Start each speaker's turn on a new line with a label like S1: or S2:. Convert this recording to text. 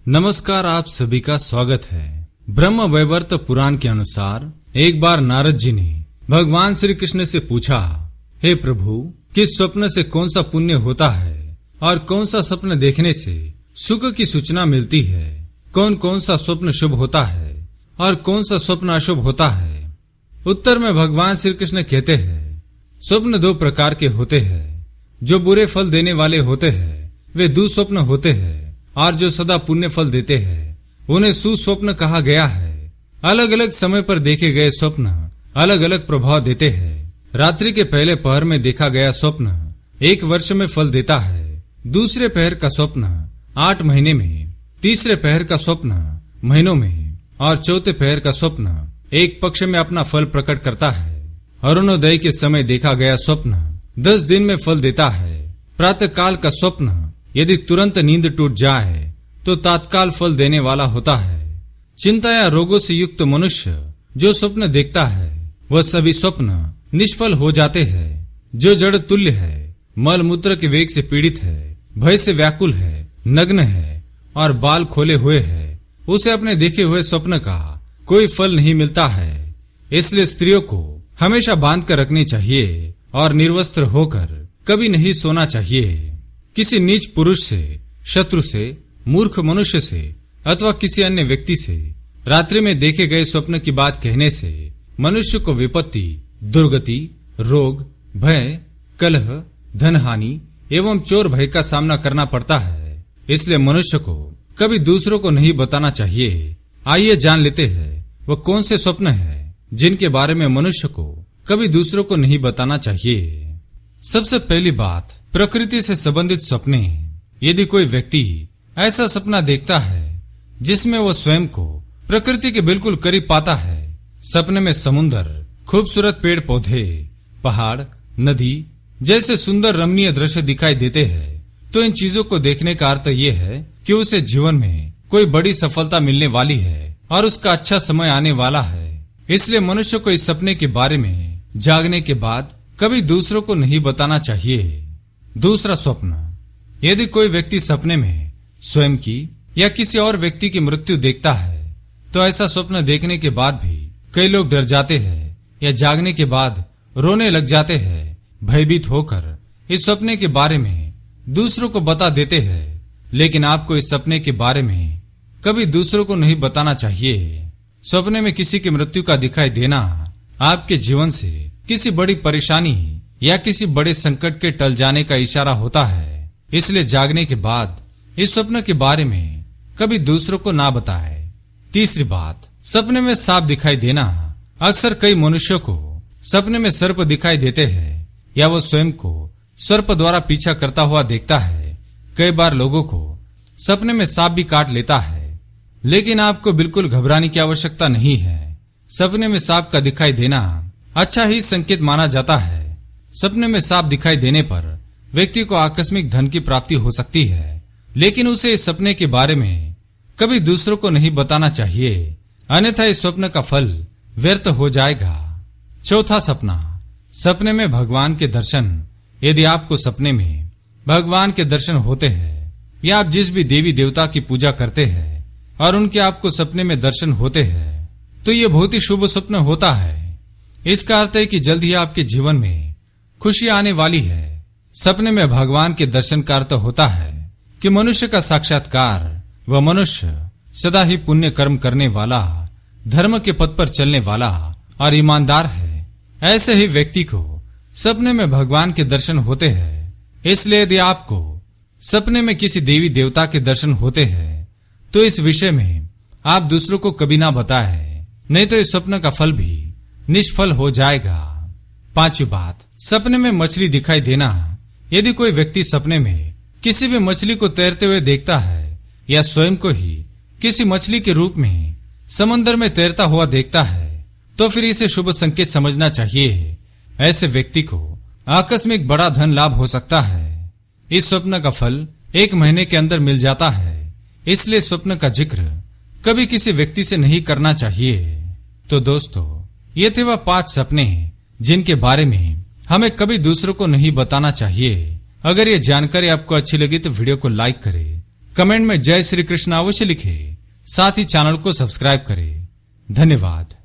S1: नमस्कार, आप सभी का स्वागत है। ब्रह्म वैवर्त पुराण के अनुसार एक बार नारद जी ने भगवान श्री कृष्ण से पूछा, हे प्रभु, किस स्वप्न से कौन सा पुण्य होता है और कौन सा स्वप्न देखने से सुख की सूचना मिलती है? कौन कौन सा स्वप्न शुभ होता है और कौन सा स्वप्न अशुभ होता है? उत्तर में भगवान श्री कृष्ण कहते हैं, स्वप्न दो प्रकार के होते हैं। जो बुरे फल देने वाले होते हैं वे दुस्वप्न होते हैं, और जो सदा पुण्य फल देते हैं उन्हें सुस्वप्न कहा गया है। अलग अलग समय पर देखे गए स्वप्न अलग अलग प्रभाव देते हैं। रात्रि के पहले पहर में देखा गया स्वप्न 1 वर्ष में फल देता है, दूसरे पहर का स्वप्न 8 महीने में, तीसरे पहर का स्वप्न महीनों में और चौथे पहर का स्वप्न 1 पक्ष में अपना फल प्रकट करता है। अरुणोदय के समय देखा गया स्वप्न 10 दिन में फल देता है। प्रातः काल का स्वप्न यदि तुरंत नींद टूट जाए तो तात्काल फल देने वाला होता है। चिंता या रोगों से युक्त मनुष्य जो स्वप्न देखता है वह सभी स्वप्न निष्फल हो जाते हैं। जो जड़ तुल्य है, मल मूत्र के वेग से पीड़ित है, भय से व्याकुल है, नग्न है और बाल खोले हुए है, उसे अपने देखे हुए स्वप्न का कोई फल नहीं मिलता है। इसलिए स्त्रियों को हमेशा बांध कर रखनी चाहिए और निर्वस्त्र होकर कभी नहीं सोना चाहिए। किसी नीच पुरुष से, शत्रु से, मूर्ख मनुष्य से अथवा किसी अन्य व्यक्ति से रात्रि में देखे गए स्वप्न की बात कहने से मनुष्य को विपत्ति, दुर्गति, रोग, भय, कलह, धनहानि एवं चोर भय का सामना करना पड़ता है। इसलिए मनुष्य को कभी दूसरों को नहीं बताना चाहिए। आइए जान लेते हैं वह कौन से स्वप्न है जिनके बारे में मनुष्य को कभी दूसरों को नहीं बताना चाहिए। सबसे पहली बात, प्रकृति से संबंधित सपने। यदि कोई व्यक्ति ऐसा सपना देखता है जिसमें वह स्वयं को प्रकृति के बिल्कुल करीब पाता है, सपने में समुद्र, खूबसूरत पेड़ पौधे, पहाड़, नदी जैसे सुंदर रमणीय दृश्य दिखाई देते हैं, तो इन चीजों को देखने का अर्थ यह है कि उसे जीवन में कोई बड़ी सफलता मिलने वाली है और उसका अच्छा समय आने वाला है। इसलिए मनुष्य को इस सपने के बारे में जागने के बाद कभी दूसरों को नहीं बताना चाहिए। दूसरा स्वप्न, यदि कोई व्यक्ति सपने में स्वयं की या किसी और व्यक्ति की मृत्यु देखता है तो ऐसा स्वप्न देखने के बाद भी कई लोग डर जाते हैं या जागने के बाद रोने लग जाते हैं। भयभीत होकर इस सपने के बारे में दूसरों को बता देते हैं, लेकिन आपको इस सपने के बारे में कभी दूसरों को नहीं बताना चाहिए। सपने में किसी की मृत्यु का दिखाई देना आपके जीवन से किसी बड़ी परेशानी या किसी बड़े संकट के टल जाने का इशारा होता है। इसलिए जागने के बाद इस स्वप्न के बारे में कभी दूसरों को ना बताएं। तीसरी बात, सपने में सांप दिखाई देना। अक्सर कई मनुष्यों को सपने में सर्प दिखाई देते हैं या वो स्वयं को सर्प द्वारा पीछा करता हुआ देखता है। कई बार लोगों को सपने में सांप भी काट लेता है, लेकिन आपको बिल्कुल घबराने की आवश्यकता नहीं है। सपने में सांप का दिखाई देना अच्छा ही संकेत माना जाता है। सपने में सांप दिखाई देने पर व्यक्ति को आकस्मिक धन की प्राप्ति हो सकती है, लेकिन उसे इस सपने के बारे में कभी दूसरों को नहीं बताना चाहिए, अन्यथा इस स्वप्न का फल व्यर्थ हो जाएगा। चौथा सपना, सपने में भगवान के दर्शन। यदि आपको सपने में भगवान के दर्शन होते हैं या आप जिस भी देवी देवता की पूजा करते हैं और उनके आपको सपने में दर्शन होते हैं तो ये बहुत ही शुभ स्वप्न होता है। इसका अर्थ है कि जल्द ही आपके जीवन में खुशी आने वाली है। सपने में भगवान के दर्शन का अर्थ होता है कि मनुष्य का साक्षात्कार। वह मनुष्य सदा ही पुण्य कर्म करने वाला, धर्म के पथ पर चलने वाला और ईमानदार है। ऐसे ही व्यक्ति को सपने में भगवान के दर्शन होते हैं। इसलिए यदि आपको सपने में किसी देवी देवता के दर्शन होते हैं तो इस विषय में आप दूसरों को कभी ना बताएं, नहीं तो इस स्वप्न का फल भी निष्फल हो जाएगा। पांचवी बात, सपने में मछली दिखाई देना। यदि कोई व्यक्ति सपने में किसी भी मछली को तैरते हुए देखता है या स्वयं को ही किसी मछली के रूप में समंदर में तैरता हुआ देखता है तो फिर इसे शुभ संकेत समझना चाहिए। ऐसे व्यक्ति को आकस्मिक बड़ा धन लाभ हो सकता है। इस स्वप्न का फल 1 महीने के अंदर मिल जाता है, इसलिए स्वप्न का जिक्र कभी किसी व्यक्ति से नहीं करना चाहिए। तो दोस्तों, ये थे वह 5 सपने जिनके बारे में हमें कभी दूसरों को नहीं बताना चाहिए। अगर ये जानकारी आपको अच्छी लगी तो वीडियो को लाइक करें, कमेंट में जय श्री कृष्ण अवश्य लिखें। साथ ही चैनल को सब्सक्राइब करें। धन्यवाद।